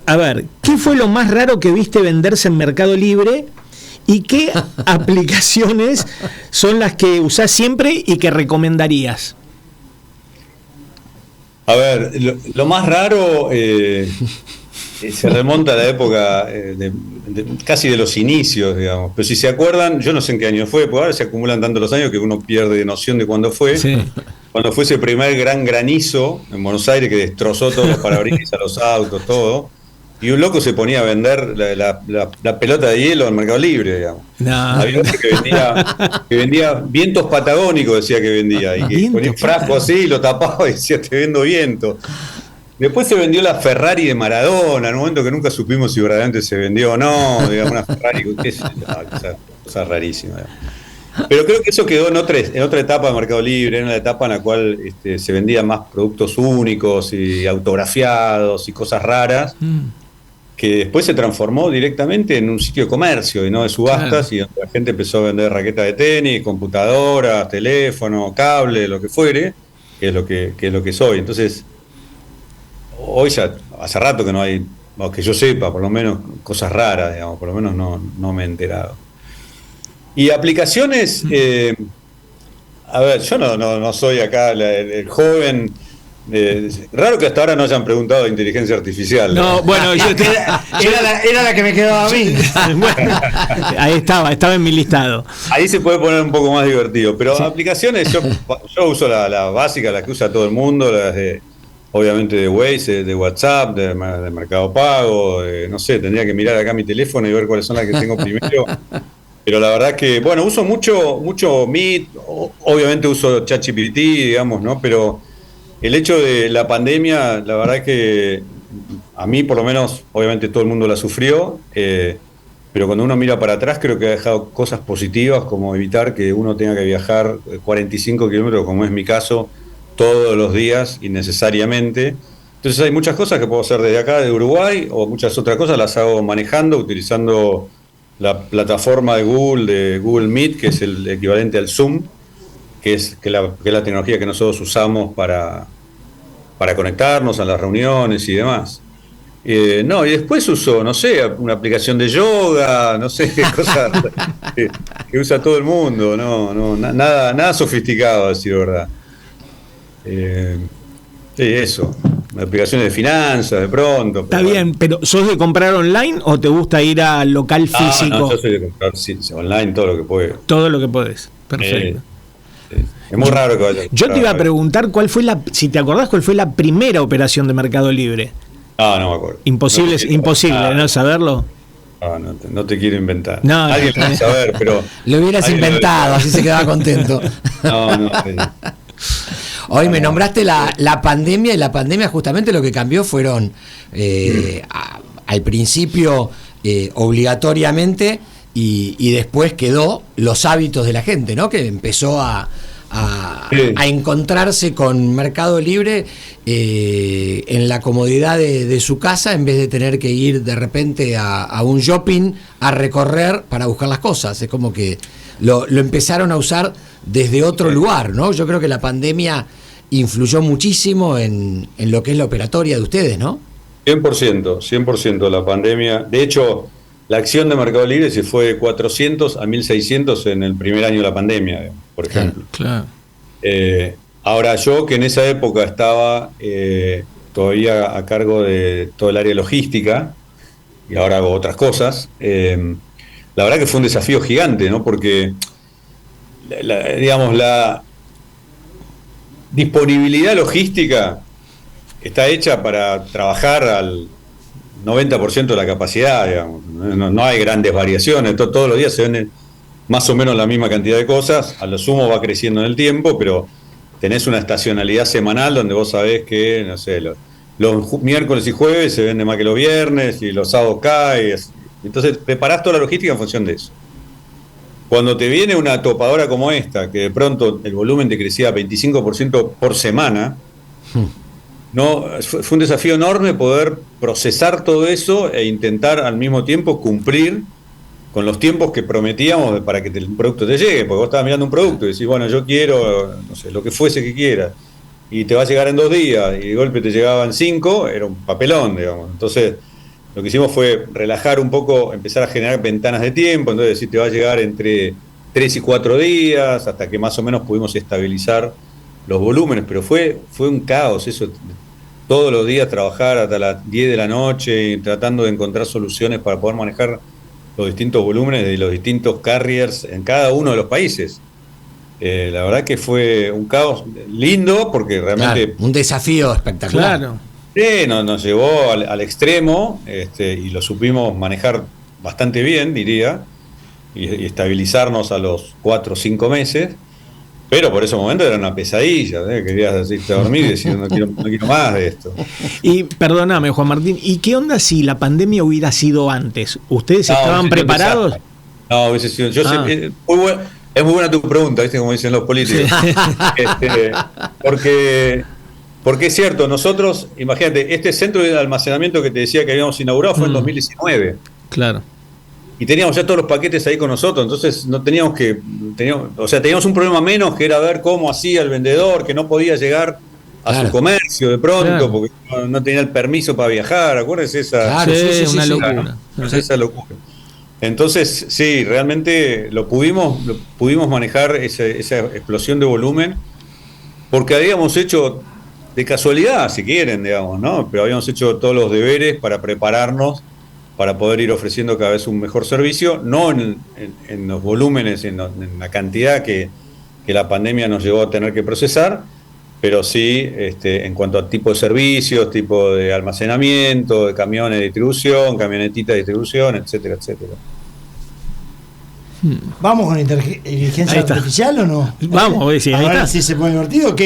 A ver, ¿qué fue lo más raro que viste venderse en Mercado Libre? ¿Y qué aplicaciones son las que usás siempre y que recomendarías? A ver, lo más raro se remonta a la época casi de los inicios, digamos. Pero si se acuerdan, yo no sé en qué año fue, porque ahora se acumulan tanto los años que uno pierde noción de cuándo fue. Sí. Cuando fue ese primer gran granizo en Buenos Aires que destrozó todos los parabrisas a los autos, todo. Y un loco se ponía a vender la pelota de hielo en Mercado Libre, digamos. No. Había otro que vendía vientos patagónicos, decía que vendía. Y que ponía un frasco así y lo tapaba y decía, te vendo viento. Después se vendió la Ferrari de Maradona, en un momento que nunca supimos si verdaderamente se vendió o no, digamos, una Ferrari, cosa rarísima. Digamos. Pero creo que eso quedó en otra etapa de Mercado Libre, en una etapa en la cual se vendían más productos únicos y autografiados y cosas raras. Que después se transformó directamente en un sitio de comercio y no de subastas, y donde la gente empezó a vender raquetas de tenis, computadoras, teléfono, cable, lo que fuere, que es lo que soy. Entonces, hoy ya hace rato que no hay, que yo sepa, por lo menos cosas raras, digamos, por lo menos no me he enterado. Y aplicaciones, a ver, yo no soy acá el joven. Raro que hasta ahora no hayan preguntado de inteligencia artificial. No, bueno, era la que me quedaba a mí. Bueno, ahí estaba en mi listado. Ahí se puede poner un poco más divertido. Pero sí. Aplicaciones, yo uso la básica, la que usa todo el mundo, las obviamente de Waze, de WhatsApp, de Mercado Pago, no sé, tendría que mirar acá mi teléfono y ver cuáles son las que tengo primero. Pero la verdad que, bueno, uso mucho Meet, obviamente uso ChatGPT, digamos, ¿no? Pero el hecho de la pandemia, la verdad que a mí por lo menos, obviamente todo el mundo la sufrió, pero cuando uno mira para atrás creo que ha dejado cosas positivas como evitar que uno tenga que viajar 45 kilómetros, como es mi caso, todos los días innecesariamente. Entonces hay muchas cosas que puedo hacer desde acá, de Uruguay, o muchas otras cosas las hago manejando, utilizando la plataforma de Google Meet, que es el equivalente al Zoom, que es la tecnología que nosotros usamos para conectarnos a las reuniones y demás. Y después uso, no sé, una aplicación de yoga, no sé, cosas que usa todo el mundo, nada sofisticado, a decir verdad. Eso, aplicaciones de finanzas de pronto. Está bien, pero ¿sos de comprar online o te gusta ir al local físico? No, yo soy de comprar online todo lo que puedo. Todo lo que podés, perfecto. Es muy raro que vaya. Yo te iba a preguntar si te acordás cuál fue la primera operación de Mercado Libre. No me acuerdo. Imposible no saberlo. No te quiero inventar. No, alguien lo debe saber, pero... Lo hubieras inventado, así se quedaba contento. No. Hoy me nombraste la pandemia, y la pandemia justamente lo que cambió fueron, al principio obligatoriamente, y después quedó los hábitos de la gente, ¿no? Que empezó a encontrarse con Mercado Libre en la comodidad de su casa, en vez de tener que ir de repente a un shopping a recorrer para buscar las cosas. Es como que lo empezaron a usar desde otro lugar, ¿no? Yo creo que la pandemia influyó muchísimo en lo que es la operatoria de ustedes, ¿no? 100% la pandemia. De hecho, la acción de Mercado Libre se fue de 400 a 1600 en el primer año de la pandemia, por ejemplo. Claro. Ahora, yo que en esa época estaba todavía a cargo de todo el área logística, y ahora hago otras cosas, la verdad que fue un desafío gigante, ¿no? Porque, la disponibilidad logística está hecha para trabajar al 90% de la capacidad, digamos. No hay grandes variaciones, todos los días se venden más o menos la misma cantidad de cosas, a lo sumo va creciendo en el tiempo, pero tenés una estacionalidad semanal donde vos sabés que, no sé, los miércoles y jueves se vende más que los viernes, y los sábados cae, entonces preparás toda la logística en función de eso. Cuando te viene una topadora como esta, que de pronto el volumen te crecía 25% por semana, fue un desafío enorme poder procesar todo eso e intentar al mismo tiempo cumplir con los tiempos que prometíamos para que el producto te llegue, porque vos estabas mirando un producto y decís, bueno, yo quiero, no sé, lo que fuese que quieras, y te va a llegar en 2 días, y de golpe te llegaban 5, era un papelón, digamos. Entonces, lo que hicimos fue relajar un poco, empezar a generar ventanas de tiempo, entonces decir, te va a llegar entre 3 y 4 días, hasta que más o menos pudimos estabilizar los volúmenes, pero fue un caos eso, todos los días trabajar hasta las 10 de la noche y tratando de encontrar soluciones para poder manejar los distintos volúmenes de los distintos carriers en cada uno de los países. La verdad que fue un caos lindo, porque realmente... Claro, un desafío espectacular. Claro. Nos llevó al extremo, y lo supimos manejar bastante bien, diría, y estabilizarnos a los 4 o 5 meses, pero por ese momento era una pesadilla, querías irte a dormir y decir, no quiero más de esto. Y perdóname, Juan Martín, ¿y qué onda si la pandemia hubiera sido antes? ¿Ustedes estaban preparados? No, hubiese sido... Es muy buena tu pregunta, ¿viste? Como dicen los políticos. Sí. Porque es cierto, nosotros, imagínate, este centro de almacenamiento que te decía que habíamos inaugurado fue en 2019. Claro. Y teníamos ya todos los paquetes ahí con nosotros, entonces no teníamos teníamos un problema menos, que era ver cómo hacía el vendedor, que no podía llegar a su comercio de pronto, porque no tenía el permiso para viajar. Acuérdense esa locura. Esa locura. Entonces, sí, realmente lo pudimos manejar esa explosión de volumen, porque habíamos hecho, de casualidad, si quieren, digamos, ¿no? Pero habíamos hecho todos los deberes para prepararnos para poder ir ofreciendo cada vez un mejor servicio, no en los volúmenes, en la cantidad que la pandemia nos llevó a tener que procesar, pero sí en cuanto a tipo de servicios, tipo de almacenamiento, de camiones de distribución, camionetitas de distribución, etcétera, etcétera. ¿Vamos con inteligencia artificial o no? Vamos, voy a decir. Ahora sí se pone divertido.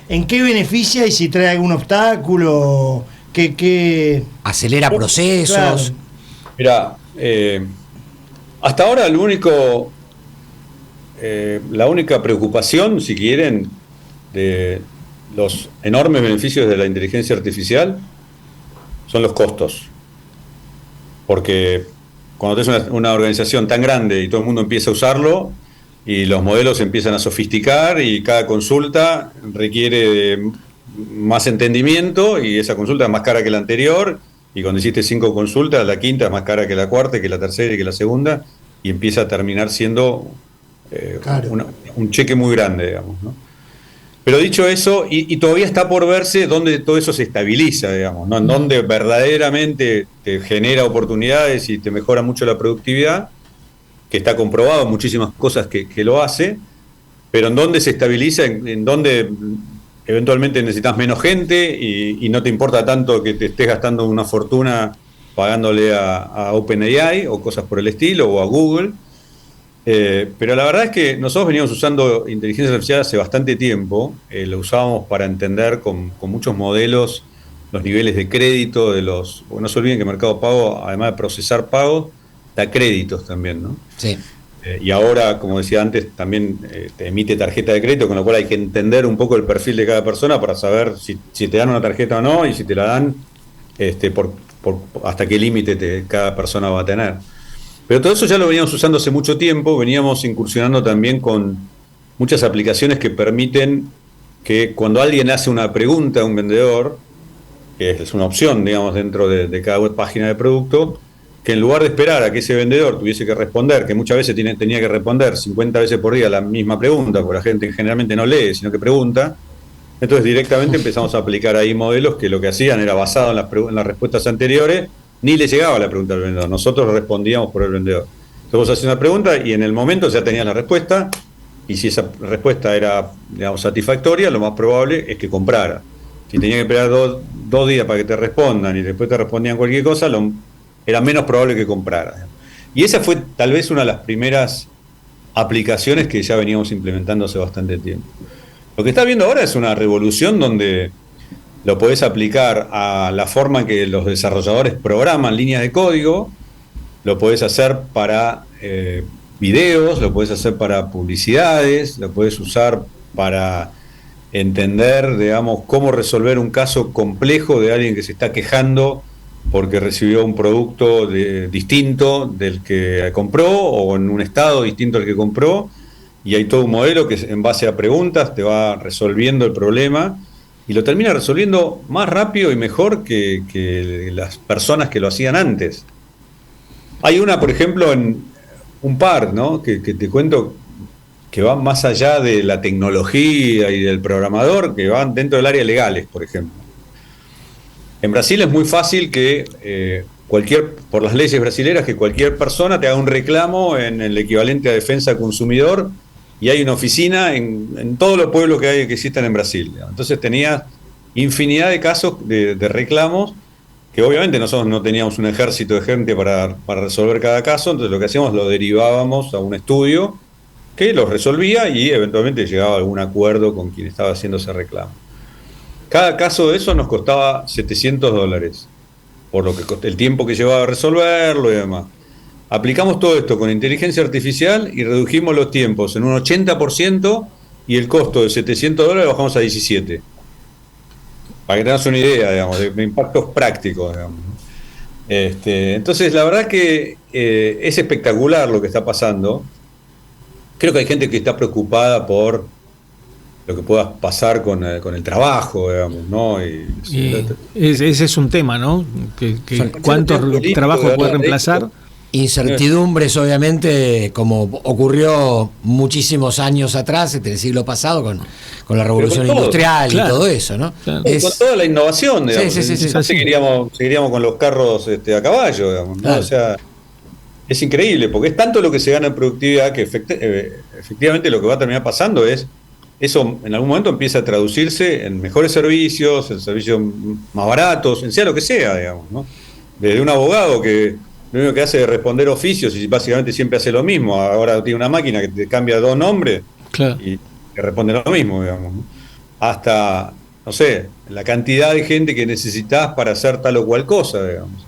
¿En qué beneficia y si trae algún obstáculo? ¿Qué acelera procesos? Claro. Mirá, hasta ahora la única preocupación, si quieren, de los enormes beneficios de la inteligencia artificial son los costos. Porque cuando tenés una organización tan grande y todo el mundo empieza a usarlo, y los modelos se empiezan a sofisticar, y cada consulta requiere de más entendimiento, y esa consulta es más cara que la anterior, y cuando hiciste 5 consultas, la quinta es más cara que la cuarta, que la tercera y que la segunda, y empieza a terminar siendo un cheque muy grande, digamos, ¿no? Pero dicho eso, y todavía está por verse dónde todo eso se estabiliza, digamos, ¿no? En dónde verdaderamente te genera oportunidades y te mejora mucho la productividad, que está comprobado en muchísimas cosas que lo hace, pero en dónde se estabiliza, en dónde eventualmente necesitas menos gente y no te importa tanto que te estés gastando una fortuna pagándole a OpenAI o cosas por el estilo, o a Google. Pero la verdad es que nosotros veníamos usando inteligencia artificial hace bastante tiempo. Lo usábamos para entender con muchos modelos los niveles de crédito de los... Porque no se olviden que Mercado Pago, además de procesar pagos, da créditos también, ¿no? Sí. Y ahora, como decía antes, también te emite tarjeta de crédito, con lo cual hay que entender un poco el perfil de cada persona para saber si te dan una tarjeta o no, y si te la dan, hasta qué límite cada persona va a tener. Pero todo eso ya lo veníamos usando hace mucho tiempo, veníamos incursionando también con muchas aplicaciones que permiten que cuando alguien hace una pregunta a un vendedor, que es una opción, digamos, dentro de cada página de producto, que en lugar de esperar a que ese vendedor tuviese que responder, que muchas veces tenía que responder 50 veces por día la misma pregunta, porque la gente generalmente no lee, sino que pregunta, entonces directamente empezamos a aplicar ahí modelos que lo que hacían era basado en las respuestas anteriores, ni le llegaba la pregunta al vendedor, nosotros respondíamos por el vendedor. Entonces vos hacías una pregunta y en el momento ya tenías la respuesta, y si esa respuesta era, digamos, satisfactoria, lo más probable es que comprara. Si tenía que esperar dos días para que te respondan y después te respondían cualquier cosa, era menos probable que comprara. Y esa fue tal vez una de las primeras aplicaciones que ya veníamos implementando hace bastante tiempo. Lo que estás viendo ahora es una revolución donde lo podés aplicar a la forma en que los desarrolladores programan líneas de código, lo podés hacer para videos, lo podés hacer para publicidades, lo podés usar para entender, digamos, cómo resolver un caso complejo de alguien que se está quejando porque recibió un producto distinto del que compró o en un estado distinto al que compró, y hay todo un modelo que en base a preguntas te va resolviendo el problema y lo termina resolviendo más rápido y mejor que las personas que lo hacían antes. Hay una, por ejemplo, en un par, ¿no?, que te cuento, que van más allá de la tecnología y del programador, que van dentro del área legales, por ejemplo. En Brasil es muy fácil que por las leyes brasileras, que cualquier persona te haga un reclamo en el equivalente a defensa del consumidor, y hay una oficina en todos los pueblos que existen en Brasil. Entonces tenías infinidad de casos de reclamos, que obviamente nosotros no teníamos un ejército de gente para resolver cada caso, entonces lo que hacíamos lo derivábamos a un estudio que los resolvía y eventualmente llegaba a algún acuerdo con quien estaba haciendo ese reclamo. Cada caso de eso nos costaba $700, por lo que el tiempo que llevaba a resolverlo y demás. Aplicamos todo esto con inteligencia artificial y redujimos los tiempos en un 80%, y el costo de $700 bajamos a 17. Para que tengas una idea, digamos, de impactos prácticos, digamos. Entonces, la verdad que es espectacular lo que está pasando. Creo que hay gente que está preocupada por lo que pueda pasar con el trabajo, digamos, ¿no? Ese es un tema, ¿no? ¿Cuántos trabajos puede reemplazar? Incertidumbres, obviamente, como ocurrió muchísimos años atrás, en el siglo pasado, con la revolución industrial, claro, y todo eso, ¿no? Claro. Con toda la innovación, digamos. Sí. Seguiríamos con los carros a caballo, digamos, ¿no? Claro. O sea, es increíble, porque es tanto lo que se gana en productividad que efectivamente lo que va a terminar pasando es eso en algún momento empieza a traducirse en mejores servicios, en servicios más baratos, en sea lo que sea, digamos, ¿no? Desde un abogado que lo único que hace es responder oficios y básicamente siempre hace lo mismo, ahora tiene una máquina que te cambia 2 nombres, claro, y que responde lo mismo, digamos, ¿no? Hasta, no sé, la cantidad de gente que necesitas para hacer tal o cual cosa, digamos.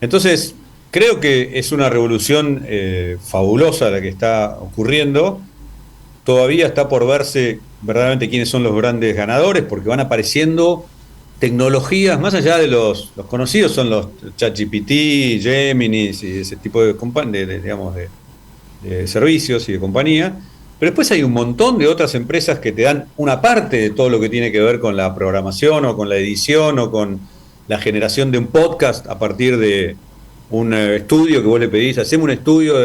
Entonces, creo que es una revolución fabulosa la que está ocurriendo. Todavía está por verse verdaderamente quiénes son los grandes ganadores, porque van apareciendo tecnologías, más allá de los conocidos, son los ChatGPT, Geminis y ese tipo de servicios y de compañía, pero después hay un montón de otras empresas que te dan una parte de todo lo que tiene que ver con la programación o con la edición o con la generación de un podcast a partir de un estudio que vos le pedís. Hacemos un estudio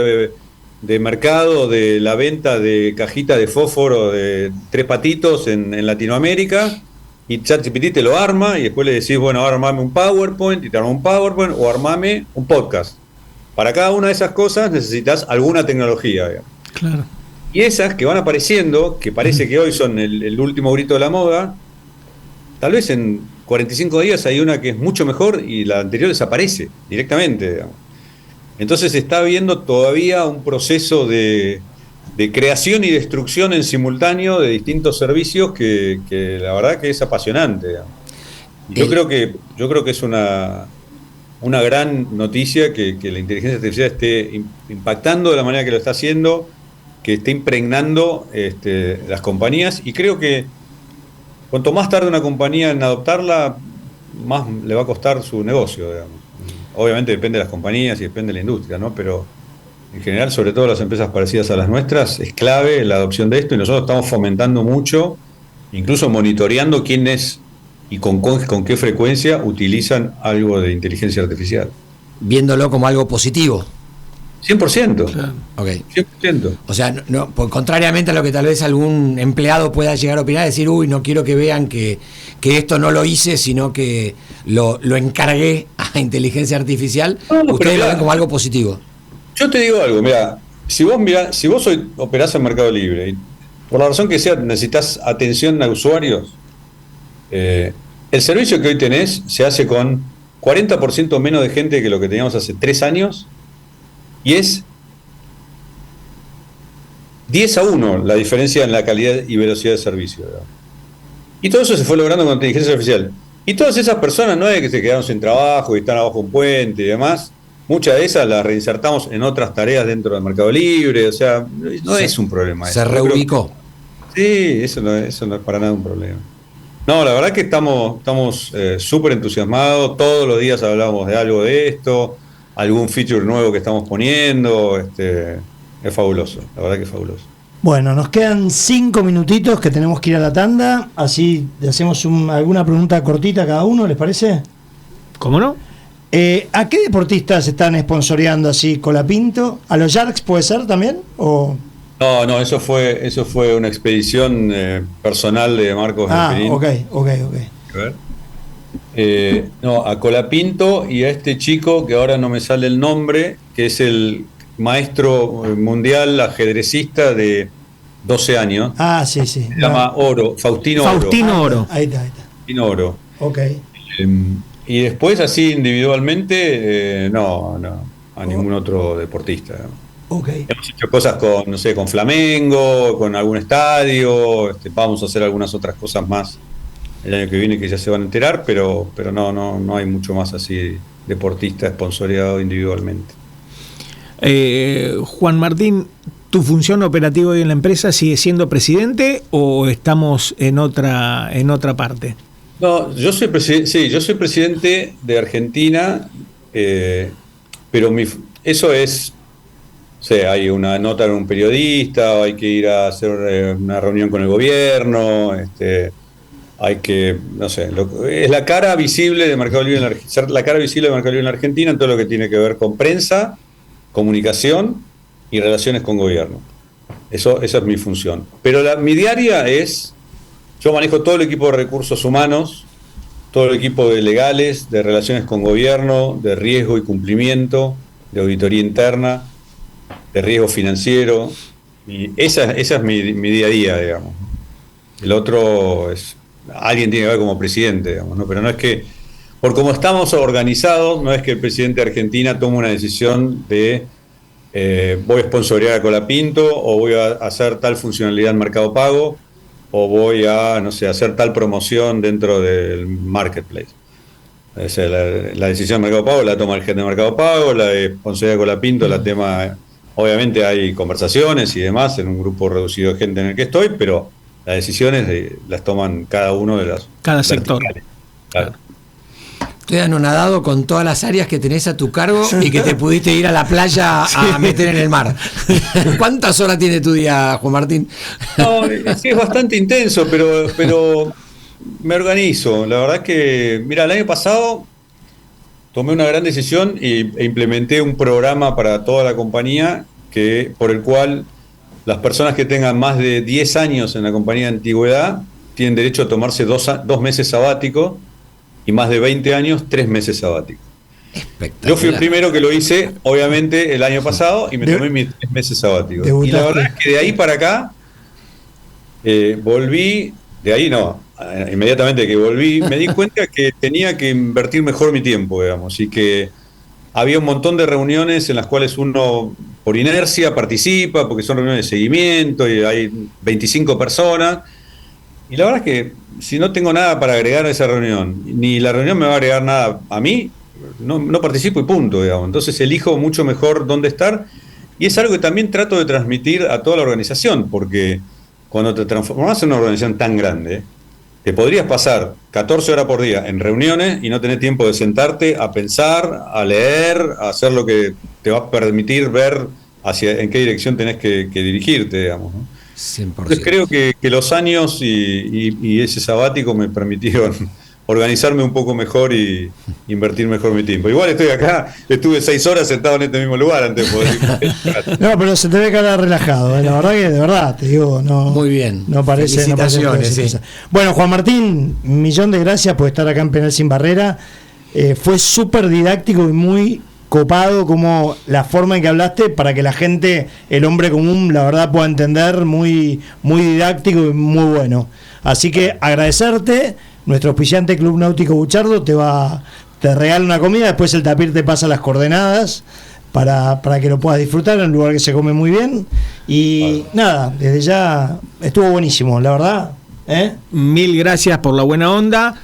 de mercado de la venta de cajita de fósforo de 3 patitos en Latinoamérica, y ChatGPT te lo arma y después le decís, bueno, ahora armame un PowerPoint, y te arma un PowerPoint, o armame un podcast. Para cada una de esas cosas necesitas alguna tecnología, digamos. Claro. Y esas que van apareciendo, que parece que hoy son el último grito de la moda, tal vez en 45 días hay una que es mucho mejor y la anterior desaparece directamente, digamos. Entonces se está viendo todavía un proceso de creación y destrucción en simultáneo de distintos servicios que la verdad que es apasionante, digamos. Yo creo que es una gran noticia que la inteligencia artificial esté impactando de la manera que lo está haciendo, que esté impregnando las compañías, y creo que cuanto más tarde una compañía en adoptarla, más le va a costar su negocio, digamos. Obviamente depende de las compañías y depende de la industria, ¿no? Pero en general, sobre todo las empresas parecidas a las nuestras, es clave la adopción de esto, y nosotros estamos fomentando mucho, incluso monitoreando quiénes y con qué frecuencia utilizan algo de inteligencia artificial. Viéndolo como algo positivo. 100%. Claro. Okay. 100%. O sea, contrariamente a lo que tal vez algún empleado pueda llegar a opinar, decir, uy, no quiero que vean que esto no lo hice, sino que lo encargué a inteligencia artificial, ustedes lo ven como algo positivo. Yo te digo algo, mira, si vos operás en Mercado Libre y por la razón que sea necesitas atención a usuarios, el servicio que hoy tenés se hace con 40% menos de gente que lo que teníamos hace 3 años, y es 10-1 la diferencia en la calidad y velocidad de servicio, ¿verdad? Y todo eso se fue logrando con inteligencia artificial. Y todas esas personas no es que se quedaron sin trabajo y están abajo un puente y demás. Muchas de esas las reinsertamos en otras tareas dentro del Mercado Libre. O sea, no es un problema. Se reubicó. Sí, eso no es para nada un problema. No, la verdad que estamos súper entusiasmados. Todos los días hablamos de algo de esto, algún feature nuevo que estamos poniendo. Es fabuloso, la verdad que es fabuloso. Bueno, nos quedan 5 minutitos que tenemos que ir a la tanda, así le hacemos alguna pregunta cortita a cada uno, ¿les parece? ¿Cómo no? ¿A qué deportistas están sponsoreando así Colapinto? ¿A los Sharks puede ser también? ¿O? No, eso fue una expedición personal de Marcos Galperín. Ok. A ver. No, a Colapinto y a este chico que ahora no me sale el nombre, que es el maestro mundial ajedrecista de 12 años. Sí. Se llama Faustino Oro. Ahí está. Faustino Oro. Ok. Y después, así individualmente, no, a ningún otro deportista. Okay. Hemos hecho cosas con Flamengo, con algún estadio, vamos a hacer algunas otras cosas más el año que viene que ya se van a enterar, pero no hay mucho más así deportista sponsoreado individualmente. Juan Martín, ¿tu función operativa hoy en la empresa sigue siendo presidente o estamos en otra parte? No, yo soy presidente de Argentina, pero eso es, o sea, hay una nota en un periodista, hay que ir a hacer una reunión con el gobierno, hay que, no sé, es la cara visible de Mercado Libre ser la cara visible de Mercado Libre en la Argentina en todo lo que tiene que ver con prensa, comunicación y relaciones con gobierno. Esa es mi función. Pero mi diaria es, yo manejo todo el equipo de recursos humanos, todo el equipo de legales, de relaciones con gobierno, de riesgo y cumplimiento, de auditoría interna, de riesgo financiero, y esa es mi día a día, digamos. El otro es, alguien tiene que ver como presidente, digamos, ¿no? Pero no es que, por cómo estamos organizados, no es que el presidente de Argentina tome una decisión de voy a sponsorear a Colapinto, o voy a hacer tal funcionalidad en Mercado Pago, o voy a, no sé, hacer tal promoción dentro del marketplace. O sea, la decisión de Mercado Pago la toma el jefe de Mercado Pago, la de sponsorear a Colapinto, la tema, obviamente hay conversaciones y demás en un grupo reducido de gente en el que estoy, pero las decisiones las toman cada uno de las... Cada sector. Claro. Estoy anonadado con todas las áreas que tenés a tu cargo y que te pudiste ir a la playa a meter en el mar. ¿Cuántas horas tiene tu día, Juan Martín? No, sí, es bastante intenso, pero me organizo. La verdad es que, mira, el año pasado tomé una gran decisión e implementé un programa para toda la compañía por el cual las personas que tengan más de 10 años en la compañía de antigüedad tienen derecho a tomarse 2 meses sabáticos, y más de 20 años, 3 meses sabáticos. Espectacular. Yo fui el primero que lo hice, obviamente, el año pasado y me tomé mis 3 meses sabáticos. Y la verdad es que de ahí para acá volví, inmediatamente que volví, me di cuenta que tenía que invertir mejor mi tiempo, digamos, y que había un montón de reuniones en las cuales uno, por inercia, participa, porque son reuniones de seguimiento y hay 25 personas. Y la verdad es que si no tengo nada para agregar a esa reunión, ni la reunión me va a agregar nada a mí, no participo y punto, digamos. Entonces elijo mucho mejor dónde estar. Y es algo que también trato de transmitir a toda la organización, porque cuando te transformas en una organización tan grande, te podrías pasar 14 horas por día en reuniones y no tener tiempo de sentarte a pensar, a leer, a hacer lo que te va a permitir ver en qué dirección tenés que dirigirte, digamos, ¿no? 100%. Entonces creo que los años y ese sabático me permitieron organizarme un poco mejor y invertir mejor mi tiempo. Igual estoy acá, estuve 6 horas sentado en este mismo lugar antes de poder. No, pero se te ve cara relajado, la verdad que de verdad, te digo, no. Muy bien. No parece. Felicitaciones, sí. Bueno, Juan Martín, millón de gracias por estar acá en Penal Sin Barrera. Fue súper didáctico y muy copado como la forma en que hablaste para que la gente, el hombre común, la verdad pueda entender, muy didáctico y muy bueno. Así que agradecerte. Nuestro auspiciante Club Náutico Buchardo te regala una comida, después el tapir te pasa las coordenadas para que lo puedas disfrutar en un lugar que se come muy bien. Y nada, desde ya estuvo buenísimo, la verdad. Mil gracias por la buena onda.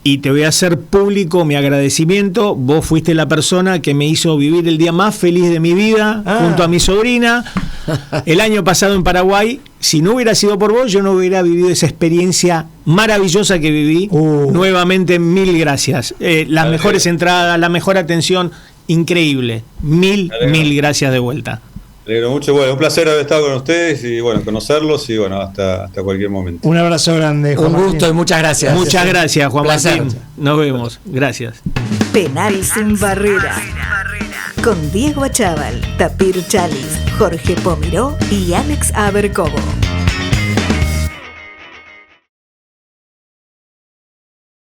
Y te voy a hacer público mi agradecimiento. Vos fuiste la persona que me hizo vivir el día más feliz de mi vida junto a mi sobrina. El año pasado en Paraguay, si no hubiera sido por vos, yo no hubiera vivido esa experiencia maravillosa que viví. Nuevamente, mil gracias. Las mejores entradas, la mejor atención, increíble. Mil gracias de vuelta. Me alegro mucho. Bueno, un placer haber estado con ustedes y bueno, conocerlos y bueno, hasta cualquier momento. Un abrazo grande, Juan Martín. Gusto y muchas gracias. Muchas gracias, Juan Placer. Martín. Nos vemos. Gracias. Penal Sin Barrera. Con Diego Achával, Tapir Chalis, Jorge Pomiró y Alex Abercovo.